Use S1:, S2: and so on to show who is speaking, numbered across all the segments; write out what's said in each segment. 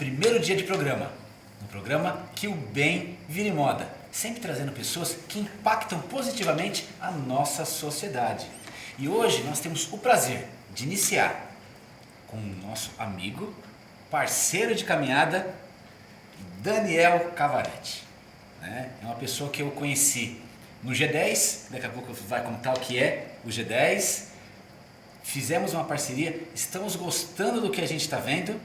S1: primeiro dia de programa. Um programa que o bem vire moda, sempre trazendo pessoas que impactam positivamente a nossa sociedade. E hoje nós temos o prazer de iniciar com o nosso amigo, parceiro de caminhada, Daniel Cavaretti. É uma pessoa que eu conheci no G10, daqui a pouco vai contar o que é o G10. Fizemos uma parceria, estamos gostando do que a gente está vendo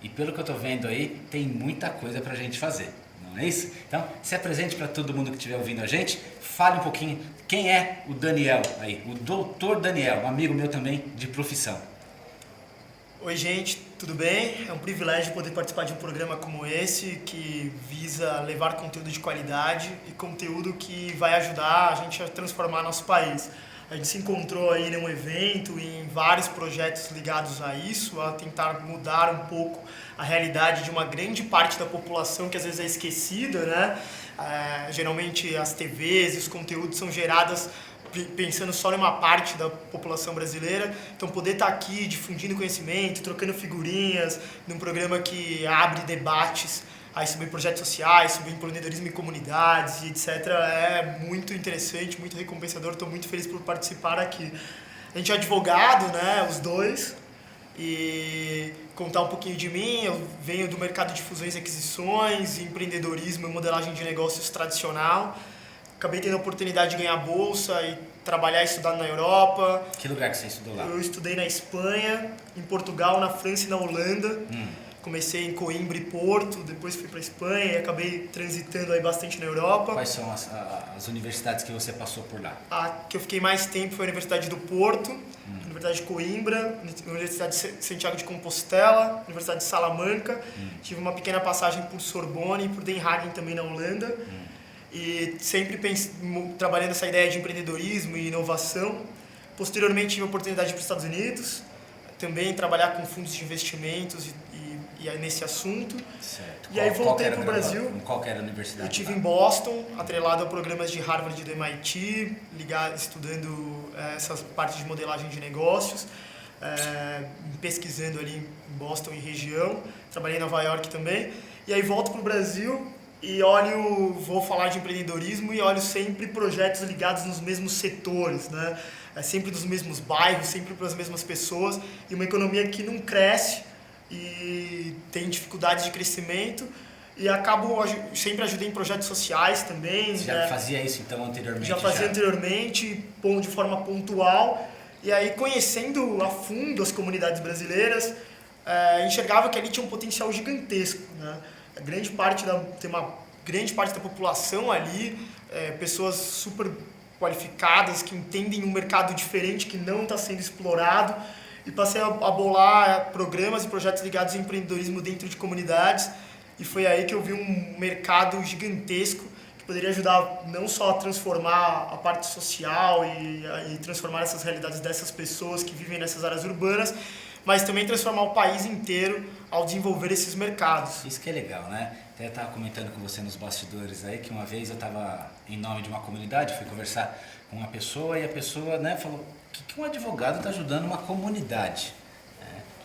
S1: e pelo que eu estou vendo aí, tem muita coisa para a gente fazer, não é isso? Então, se apresente para todo mundo que estiver ouvindo a gente, fale um pouquinho quem é o Daniel aí, o Dr. Daniel, um amigo meu também de profissão.
S2: Oi gente, tudo bem? É um privilégio poder participar de um programa como esse que visa levar conteúdo de qualidade e conteúdo que vai ajudar a gente a transformar nosso país. A gente se encontrou aí num evento e em vários projetos ligados a isso, a tentar mudar um pouco a realidade de uma grande parte da população que às vezes é esquecida, né? Geralmente as TVs e os conteúdos são gerados pensando só numa parte da população brasileira, então poder estar aqui difundindo conhecimento, trocando figurinhas, num programa que abre debates aí sobre projetos sociais, sobre empreendedorismo em comunidades e etc. É muito interessante, muito recompensador, estou muito feliz por participar aqui. A gente é advogado, né, os dois, e contar um pouquinho de mim, eu venho do mercado de fusões e aquisições, empreendedorismo e modelagem de negócios tradicional. Acabei tendo a oportunidade de ganhar bolsa e trabalhar e estudar na Europa.
S1: Que lugar que você estudou lá?
S2: Eu estudei na Espanha, em Portugal, na França e na Holanda. Comecei em Coimbra e Porto, depois fui para a Espanha e acabei transitando aí bastante na Europa.
S1: Quais são as universidades que você passou por lá?
S2: A que eu fiquei mais tempo foi a Universidade do Porto, a Universidade de Coimbra, a Universidade de Santiago de Compostela, a Universidade de Salamanca. Tive uma pequena passagem por Sorbonne e por Den Haag também na Holanda. E sempre trabalhando essa ideia de empreendedorismo e inovação. Posteriormente tive a oportunidade de ir para os Estados Unidos, também trabalhar com fundos de investimentos e nesse assunto.
S1: Certo.
S2: E aí voltei para o Brasil.
S1: Qual que era a universidade?
S2: Eu estive em Boston, atrelado a programas de Harvard e do MIT, estudando essas partes de modelagem de negócios, pesquisando ali em Boston e região. Trabalhei em Nova York também. E aí volto para o Brasil e vou falar de empreendedorismo e olho sempre projetos ligados nos mesmos setores, né? Sempre dos mesmos bairros, sempre para as mesmas pessoas, e uma economia que não cresce e tem dificuldades de crescimento, e sempre ajudei em projetos sociais também.
S1: Você já fazia isso então anteriormente?
S2: Já fazia anteriormente, de forma pontual, e aí conhecendo a fundo as comunidades brasileiras, enxergava que ali tinha um potencial gigantesco, né? Tem uma grande parte da população ali, pessoas super qualificadas, que entendem um mercado diferente que não está sendo explorado, e passei a bolar programas e projetos ligados ao empreendedorismo dentro de comunidades, e foi aí que eu vi um mercado gigantesco que poderia ajudar não só a transformar a parte social e transformar essas realidades dessas pessoas que vivem nessas áreas urbanas, mas também transformar o país inteiro ao desenvolver esses mercados.
S1: Isso que é legal, né? Até estava comentando com você nos bastidores aí que uma vez eu estava em nome de uma comunidade, fui conversar com uma pessoa e a pessoa, né, falou: o que um advogado está ajudando uma comunidade?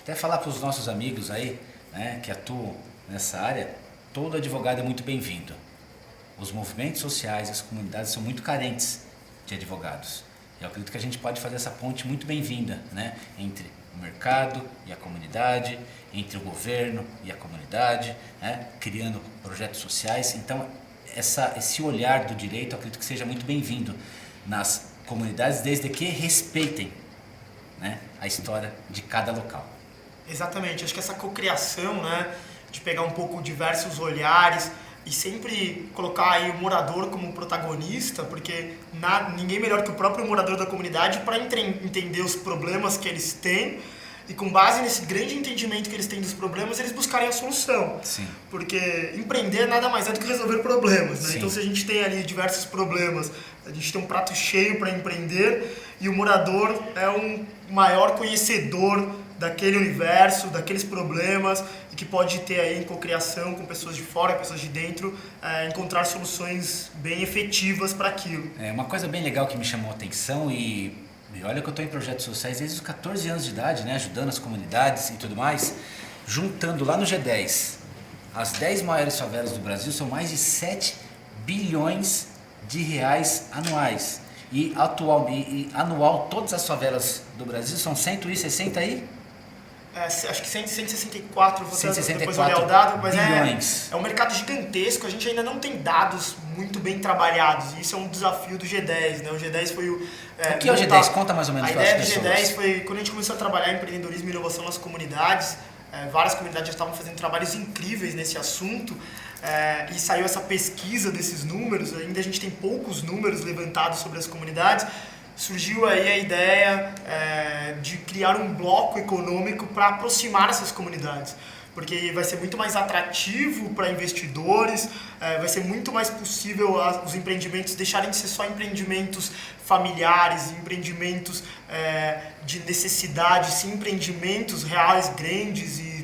S1: Até falar para os nossos amigos aí, né, que atuam nessa área, todo advogado é muito bem-vindo. Os movimentos sociais, as comunidades são muito carentes de advogados. Eu acredito que a gente pode fazer essa ponte muito bem-vinda, né, entre o mercado e a comunidade, entre o governo e a comunidade, né, criando projetos sociais. Então, esse olhar do direito, eu acredito que seja muito bem-vindo nas comunidades, desde que respeitem, né, a história de cada local.
S2: Exatamente, acho que essa cocriação, né, de pegar um pouco diversos olhares e sempre colocar aí o morador como protagonista, porque ninguém melhor que o próprio morador da comunidade para entender os problemas que eles têm e, com base nesse grande entendimento que eles têm dos problemas, eles buscarem a solução.
S1: Sim.
S2: Porque empreender nada mais é do que resolver problemas, né?
S1: Sim.
S2: Então, se a gente tem ali diversos problemas, a gente tem um prato cheio para empreender, e o morador é um maior conhecedor daquele universo, daqueles problemas, e que pode ter aí em cocriação com pessoas de fora, pessoas de dentro, encontrar soluções bem efetivas para aquilo.
S1: É uma coisa bem legal que me chamou a atenção, e olha que eu estou em projetos sociais desde os 14 anos de idade, né, ajudando as comunidades e tudo mais, juntando lá no G10 as 10 maiores favelas do Brasil são mais de 7 bilhões de reais anuais. E anual, todas as favelas do Brasil são 160 aí?
S2: Acho que 164, vou
S1: 164
S2: depois olhar o dado, mas
S1: bilhões.
S2: é um mercado gigantesco, a gente ainda não tem dados muito bem trabalhados, e isso é um desafio do G10, né? O G10 foi o
S1: que é o G10? Conta mais ou menos
S2: a
S1: para as
S2: ideia do
S1: pessoas.
S2: G10 foi quando a gente começou a trabalhar em empreendedorismo e inovação nas comunidades, várias comunidades já estavam fazendo trabalhos incríveis nesse assunto, e saiu essa pesquisa desses números, ainda a gente tem poucos números levantados sobre as comunidades. Surgiu aí a ideia de criar um bloco econômico para aproximar essas comunidades, porque vai ser muito mais atrativo para investidores, vai ser muito mais possível os empreendimentos deixarem de ser só empreendimentos familiares, empreendimentos de necessidade, sim, empreendimentos reais, grandes e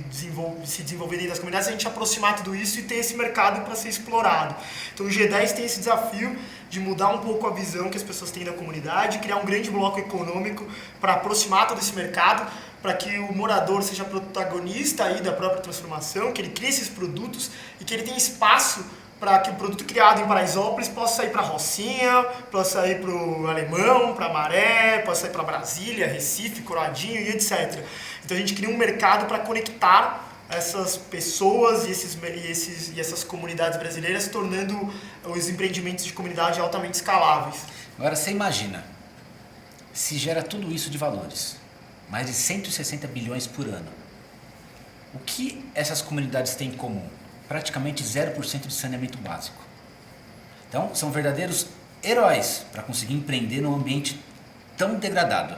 S2: se desenvolverem das comunidades, a gente aproximar tudo isso e ter esse mercado para ser explorado. Então o G10 tem esse desafio de mudar um pouco a visão que as pessoas têm da comunidade, criar um grande bloco econômico para aproximar todo esse mercado, para que o morador seja protagonista aí da própria transformação, que ele crie esses produtos e que ele tenha espaço para que o produto criado em Paraisópolis possa sair para Rocinha, possa sair para o Alemão, para Maré, possa sair para Brasília, Recife, Coroadinho e etc. Então a gente cria um mercado para conectar essas pessoas e essas comunidades brasileiras, tornando os empreendimentos de comunidade altamente escaláveis.
S1: Agora você imagina, se gera tudo isso de valores, mais de 160 bilhões por ano. O que essas comunidades têm em comum? Praticamente 0% de saneamento básico. Então, são verdadeiros heróis para conseguir empreender num ambiente tão degradado.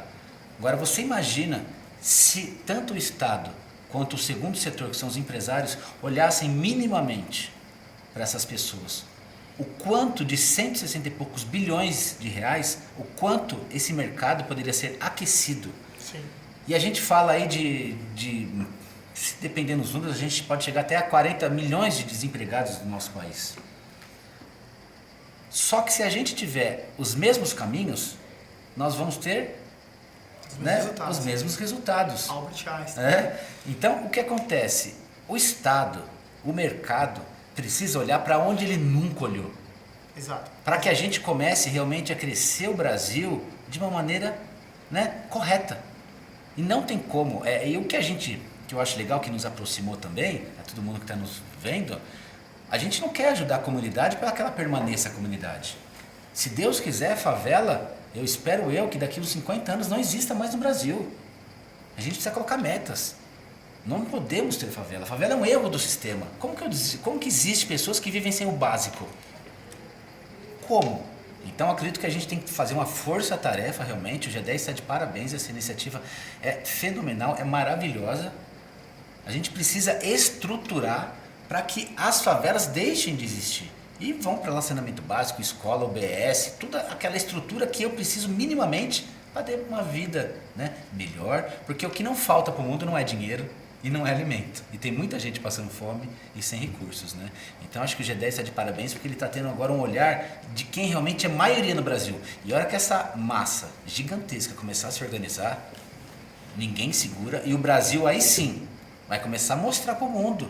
S1: Agora, você imagina se tanto o Estado quanto o segundo setor, que são os empresários, olhassem minimamente para essas pessoas. O quanto de 160 e poucos bilhões de reais, o quanto esse mercado poderia ser aquecido.
S2: Sim.
S1: E a gente fala aí se dependendo dos números, a gente pode chegar até a 40 milhões de desempregados no nosso país. Só que se a gente tiver os mesmos caminhos, nós vamos ter os mesmos resultados.
S2: Albert Einstein.
S1: Então, o que acontece? O Estado, o mercado, precisa olhar para onde ele nunca olhou.
S2: Exato.
S1: Para que a gente comece realmente a crescer o Brasil de uma maneira, correta. E não tem como. E o que eu acho legal, que nos aproximou também, a todo mundo que está nos vendo, a gente não quer ajudar a comunidade para que ela permaneça a comunidade. Se Deus quiser, a favela, eu espero que daqui a uns 50 anos não exista mais no Brasil. A gente precisa colocar metas. Não podemos ter favela. A favela é um erro do sistema. Como que existe pessoas que vivem sem o básico? Como? Então, acredito que a gente tem que fazer uma força-tarefa, realmente. O G10 está de parabéns, essa iniciativa é fenomenal, é maravilhosa. A gente precisa estruturar para que as favelas deixem de existir. E vão para relacionamento básico, escola, UBS, toda aquela estrutura que eu preciso minimamente para ter uma vida melhor. Porque o que não falta para o mundo não é dinheiro e não é alimento. E tem muita gente passando fome e sem recursos. Então acho que o G10 está de parabéns porque ele está tendo agora um olhar de quem realmente é maioria no Brasil. E a hora que essa massa gigantesca começar a se organizar, ninguém segura. E o Brasil aí sim vai começar a mostrar para o mundo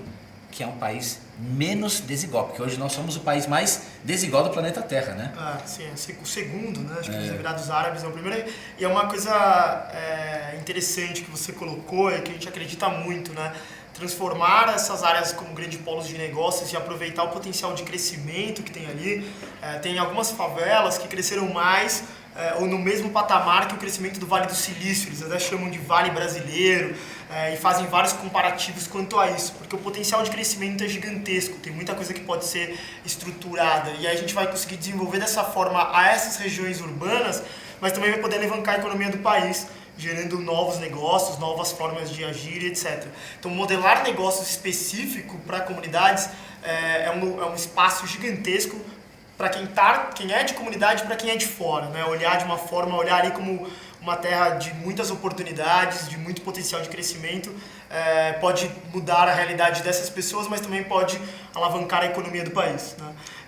S1: que é um país menos desigual, porque hoje nós somos o país mais desigual do planeta Terra,
S2: sim, o segundo, acho que os Emirados Árabes é o primeiro. E é uma coisa interessante que você colocou, que a gente acredita muito, transformar essas áreas como grandes polos de negócios e aproveitar o potencial de crescimento que tem ali. Tem algumas favelas que cresceram mais ou no mesmo patamar que o crescimento do Vale do Silício, eles até chamam de Vale Brasileiro, e fazem vários comparativos quanto a isso, porque o potencial de crescimento é gigantesco, tem muita coisa que pode ser estruturada, e aí a gente vai conseguir desenvolver dessa forma a essas regiões urbanas, mas também vai poder alavancar a economia do país, gerando novos negócios, novas formas de agir, etc. Então, modelar negócios específico para comunidades é um espaço gigantesco para quem é de comunidade e para quem é de fora, olhar de uma forma, olhar ali como uma terra de muitas oportunidades, de muito potencial de crescimento, pode mudar a realidade dessas pessoas, mas também pode alavancar a economia do país.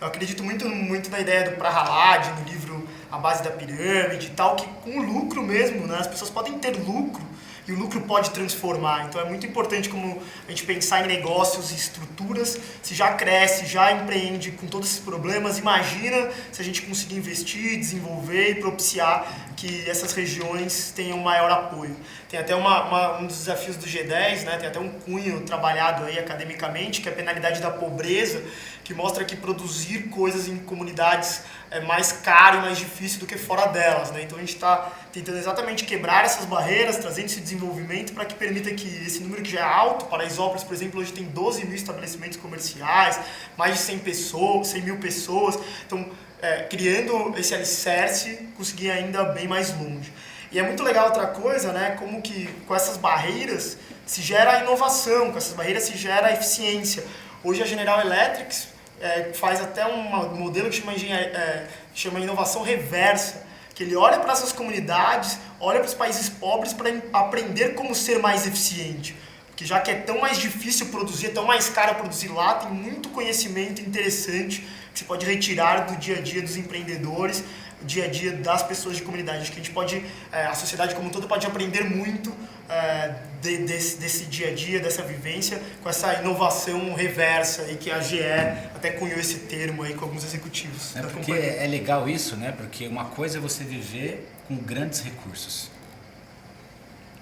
S2: Eu acredito muito na ideia do Prahalad, no livro A Base da Pirâmide e tal, que com lucro mesmo, as pessoas podem ter lucro e o lucro pode transformar. Então é muito importante como a gente pensar em negócios e estruturas. Se já cresce, já empreende com todos esses problemas, imagina se a gente conseguir investir, desenvolver e propiciar que essas regiões tenham maior apoio. Tem até um dos desafios do G10, né? Tem até um cunho trabalhado aí academicamente, que é a penalidade da pobreza, que mostra que produzir coisas em comunidades é mais caro e mais difícil do que fora delas, né? Então a gente está tentando exatamente quebrar essas barreiras, trazendo esse desenvolvimento para que permita que esse número que já é alto, Paraisópolis, por exemplo, hoje tem 12 mil estabelecimentos comerciais, mais de 100 mil pessoas, então criando esse alicerce, conseguir ainda bem mais longe. E é muito legal outra coisa, né? Como que com essas barreiras se gera inovação, com essas barreiras se gera eficiência. Hoje a General Electric faz até um modelo que chama inovação reversa, que ele olha para essas comunidades, olha para os países pobres para aprender como ser mais eficiente. Porque já que é tão mais difícil produzir, é tão mais caro produzir lá, tem muito conhecimento interessante que você pode retirar do dia a dia dos empreendedores, do dia a dia das pessoas de comunidade. Acho que a gente pode, a sociedade como um todo pode aprender muito desse dia a dia, dessa vivência, com essa inovação reversa aí que a GE até cunhou esse termo aí com alguns executivos da
S1: porque
S2: companhia.
S1: é legal isso, né? Porque uma coisa é você viver com grandes recursos.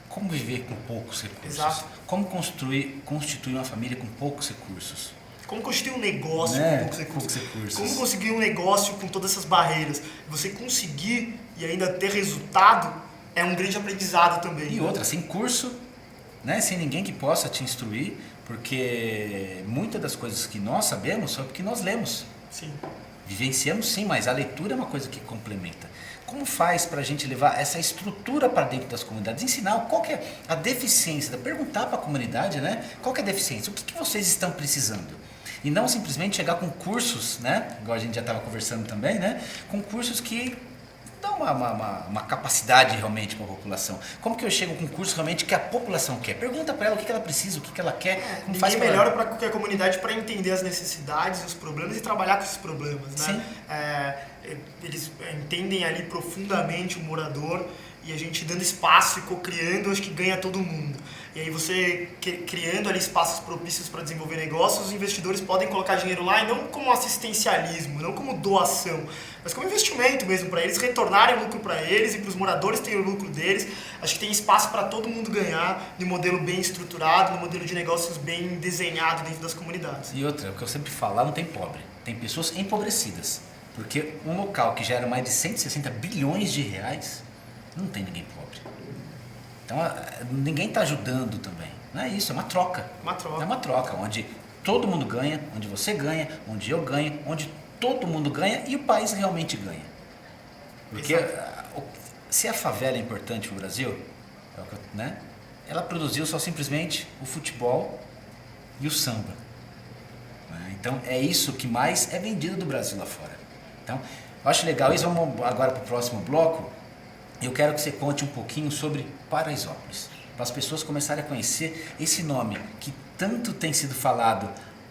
S1: Como viver com poucos recursos?
S2: Exato.
S1: Como constituir uma família com poucos recursos?
S2: Como construir um negócio
S1: Né?
S2: com poucos recursos? Como
S1: Como
S2: conseguir um negócio com todas essas barreiras? Você conseguir e ainda ter resultado é um grande aprendizado também.
S1: E outra, sem curso, né? Sem ninguém que possa te instruir, porque muitas das coisas que nós sabemos são porque nós lemos.
S2: Sim.
S1: Vivenciamos sim, mas a leitura é uma coisa que complementa. Como faz para a gente levar essa estrutura para dentro das comunidades? Ensinar qual que é a deficiência, perguntar para a comunidade, né? Qual que é a deficiência? O que vocês estão precisando? E não simplesmente chegar com cursos, né? Igual a gente já estava conversando também, né? Com cursos que dão uma capacidade realmente para a população. Como que eu chego com um curso realmente que a população quer? Pergunta para ela o que ela precisa, o que ela quer. Como faz
S2: Ninguém melhor para qualquer comunidade para entender as necessidades, os problemas e trabalhar com esses problemas, né?
S1: Sim.
S2: Eles entendem ali profundamente o morador e a gente dando espaço e co-criando, acho que ganha todo mundo. E aí você criando ali espaços propícios para desenvolver negócios, os investidores podem colocar dinheiro lá e não como assistencialismo, não como doação, mas como investimento mesmo, para eles retornarem lucro para eles e para os moradores terem o lucro deles. Acho que tem espaço para todo mundo ganhar de um modelo bem estruturado, de um modelo de negócios bem desenhado dentro das comunidades.
S1: E outra, o que eu sempre falo, lá não tem pobre, tem pessoas empobrecidas. Porque um local que gera mais de 160 bilhões de reais, não tem ninguém pobre. Então, ninguém está ajudando também. Não é isso, é uma troca.
S2: Uma troca.
S1: É uma troca, onde todo mundo ganha, onde você ganha, onde eu ganho, onde todo mundo ganha e o país realmente ganha. Porque se a favela é importante para o Brasil, né, ela produziu só simplesmente o futebol e o samba. Né? Então, é isso que mais é vendido do Brasil lá fora. Então, eu acho legal isso. Vamos agora para o próximo bloco. Eu quero que você conte um pouquinho sobre Paraisópolis, para as pessoas começarem a conhecer esse nome que tanto tem sido falado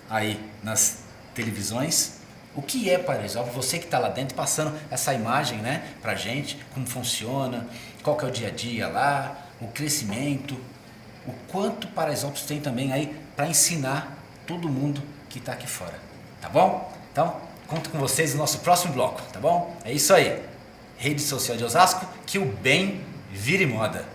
S1: aí nas televisões. O que é Paraisópolis? Você que está lá dentro, passando essa imagem, né, para a gente, como funciona, qual que é o dia a dia lá, o crescimento, o quanto Paraisópolis tem também aí para ensinar todo mundo que está aqui fora, tá bom? Então, conto com vocês no nosso próximo bloco, tá bom? É isso aí. Rede Social de Osasco, que o bem vire moda.